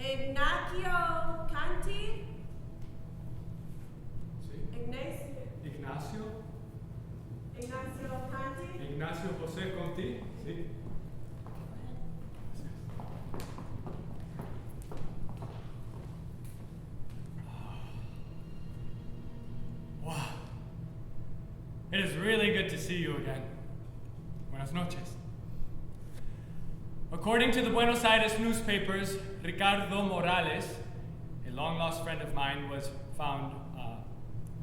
Ignacio Canti? Sí. Ignacio Canti? Ignacio José Conti, sí. Wow. It is really good to see you again. Buenas noches. According to the Buenos Aires newspapers, Ricardo Morales, a long-lost friend of mine, was found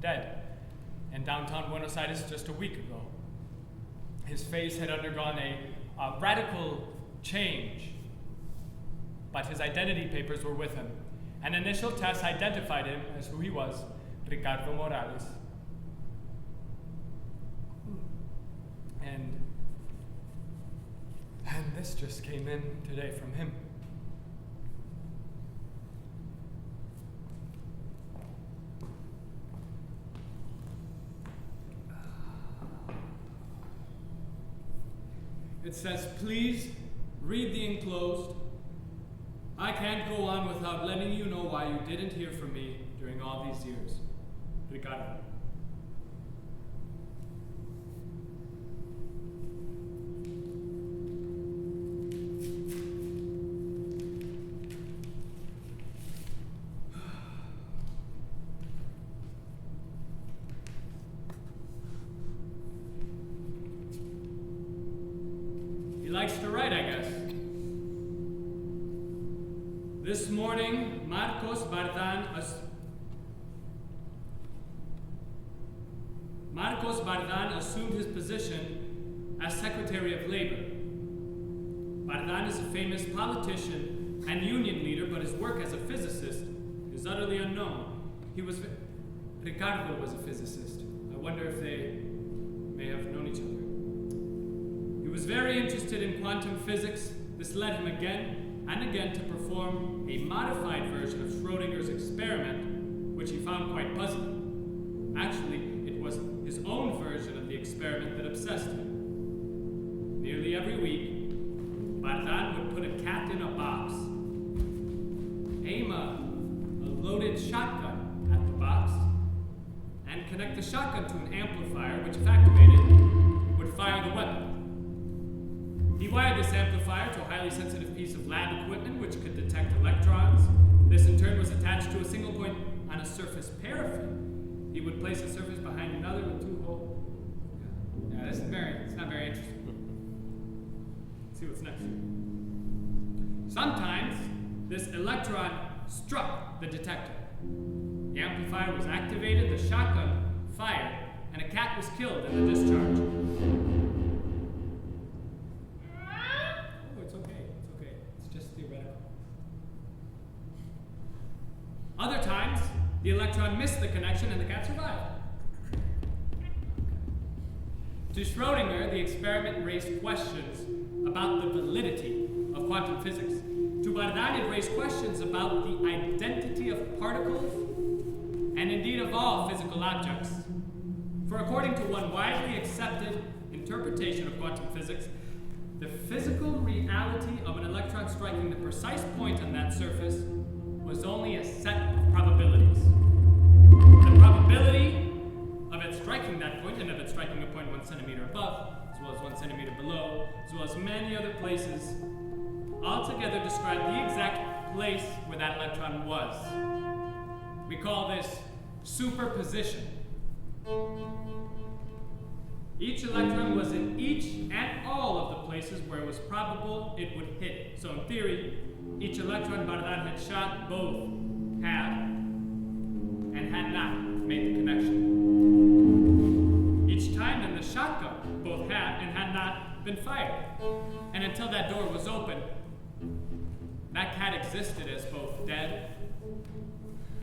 dead in downtown Buenos Aires just a week ago. His face had undergone a radical change, but his identity papers were with him. An initial test identified him as who he was, Ricardo Morales. And this just came in today from him. It says, please read the enclosed. I can't go on without letting you know why you didn't hear from me during all these years. Ricardo. He likes to write, I guess. This morning, Marcos Bardán assumed his position as Secretary of Labor. Bardán is a famous politician and union leader, but his work as a physicist is utterly unknown. Ricardo was a physicist. I wonder if they may have known each other. He was very interested in quantum physics. This led him again and again to perform a modified version of Schrödinger's experiment, which he found quite puzzling. Actually, it was his own version of the experiment that obsessed him. Nearly every week, Bardán would put a cat in a box, aim a loaded shotgun at the box, and connect the shotgun to an amplifier, which, if activated, would fire the weapon. He wired this amplifier to a highly sensitive piece of lab equipment which could detect electrons. This in turn was attached to a single point on a surface paraffin. He would place a surface behind another with two holes. Yeah, it's not very interesting. Let's see what's next. Sometimes this electron struck the detector. The amplifier was activated, the shotgun fired, and a cat was killed in the discharge. Other times, the electron missed the connection and the cat survived. To Schrödinger, the experiment raised questions about the validity of quantum physics. To Bardán, it raised questions about the identity of particles and indeed of all physical objects. For according to one widely accepted interpretation of quantum physics, the physical reality of an electron striking the precise point on that surface was only a set of probabilities. The probability of it striking that point, and of it striking a point 1 centimeter above, as well as 1 centimeter below, as well as many other places, altogether describe the exact place where that electron was. We call this superposition. Each electron was in each and all of the places where it was probable it would hit. So in theory, each electron Bardán had shot both had and had not made the connection. Each time then the shotgun both had and had not been fired. And until that door was open, that cat existed as both dead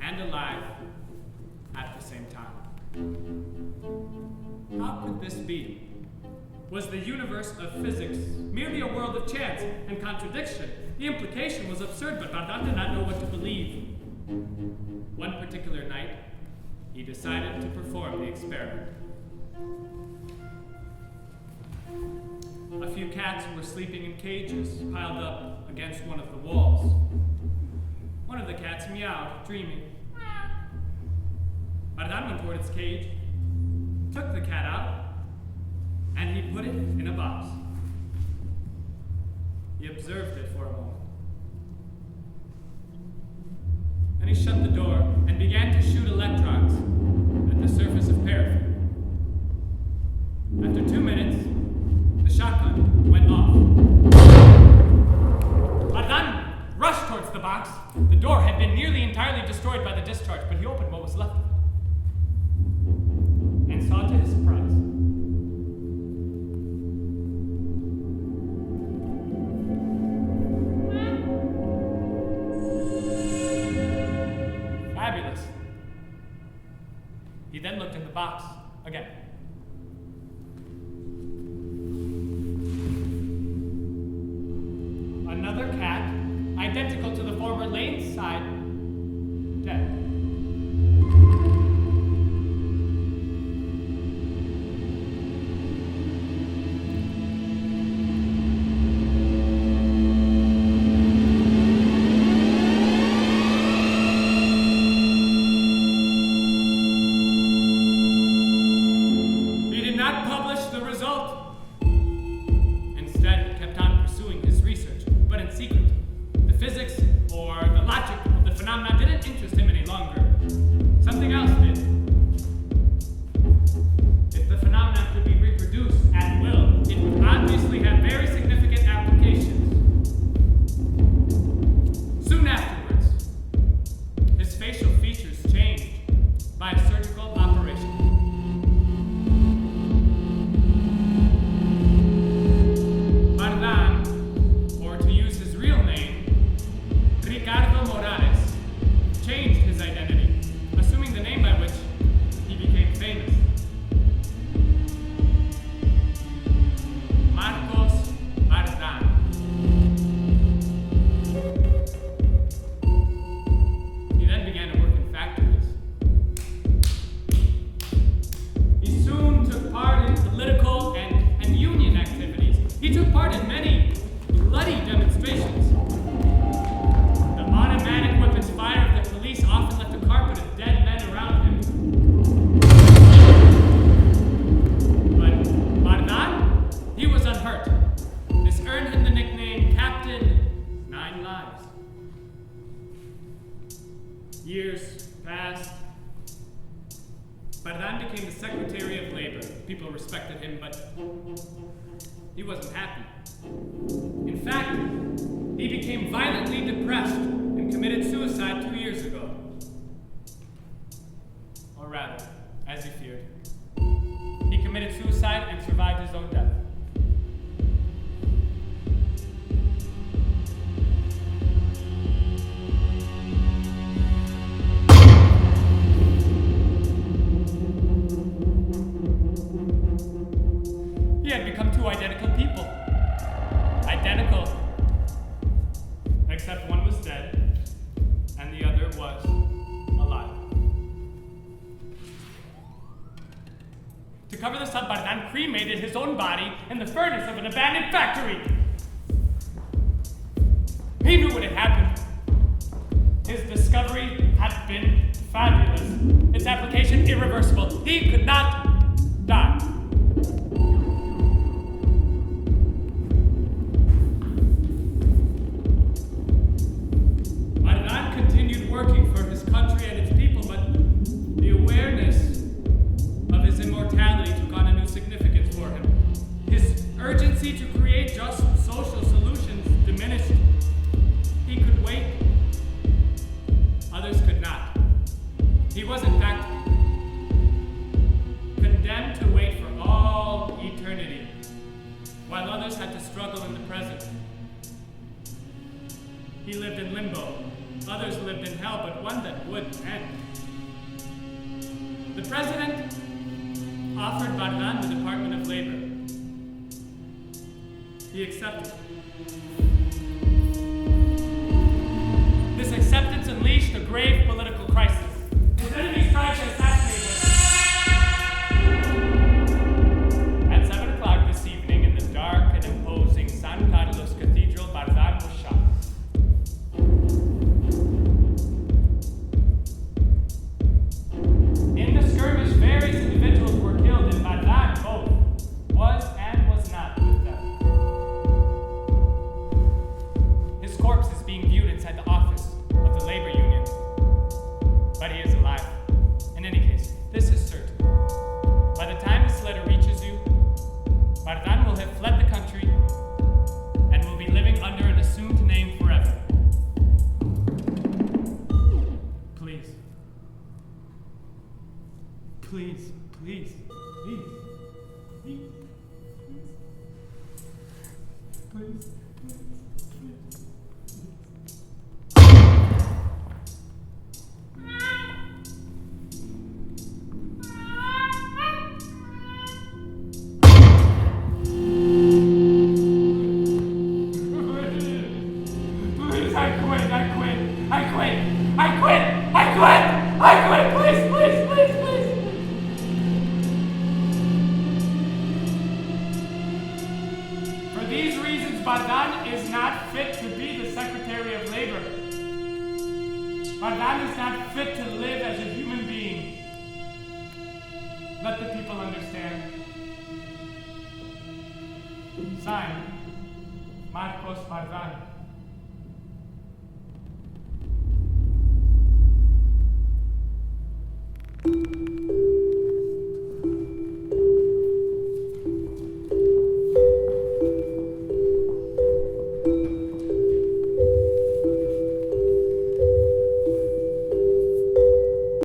and alive at the same time. How could this be? Was the universe of physics merely a world of chance and contradiction? The implication was absurd, but Bardán did not know what to believe. One particular night, he decided to perform the experiment. A few cats were sleeping in cages piled up against one of the walls. One of the cats meowed, dreaming. Bardán went toward its cage, took the cat out, and he put it in a box. He observed it for a moment. Then he shut the door and began to shoot electrons at the surface of paraffin. After 2 minutes, the shotgun went off. Bardán rushed towards the box. The door had been nearly entirely destroyed by the discharge, but he opened what was left of it and saw to his surprise fabulous. He then looked in the box again. Another cat, identical to the former, lay inside, dead. He did not publish the result. Instead, he kept on pursuing his research, but in secret. The physics or the logic of the phenomena didn't interest him any longer. Something else did. If the phenomena could be reproduced at will, it would obviously have very significant applications. Soon afterwards, his facial features changed by a surgical operation. Bardán, or to use his real name, Ricardo Morales, changed his identity, assuming the name by which he became famous. Marcos Bardán. He then began to work in factories. He soon took part in political and union activities. He took part in many bloody demonstrations. The automatic weapons fire of the police often left a carpet of dead men around him. But Bardán, he was unhurt. This earned him the nickname Captain 9 Lives. Years passed. Bardán became the Secretary of Labor. People respected him, but he wasn't happy. In fact, he became violently depressed and committed suicide 2 years ago. Or rather, as he feared. He committed suicide and survived his own death. He had become two identical people. Identical. Except one was dead, and the other was alive. To cover this up, Bardán cremated his own body in the furnace of an abandoned factory. He knew what had happened. His discovery had been fabulous. Its application irreversible. He could not die. Bardán continued working for his country and its people, but the awareness of his immortality took on a new significance for him. His urgency to create just social solutions diminished. He could wait. Others could not. He was, in fact, condemned to wait for all eternity, while others had to struggle in the present. He lived in limbo. Others lived in hell, but one that would end. The president offered Bardán the Department of Labor. He accepted. This acceptance unleashed a grave political crisis. His enemies tried to assassinate him. At 7 o'clock this evening, in the dark and imposing San Carlos Cathedral, Bardán was shot. please. Bardán is not fit to be the Secretary of Labor. Bardán is not fit to live as a human being. Let the people understand. Signed, Marcos Bardán.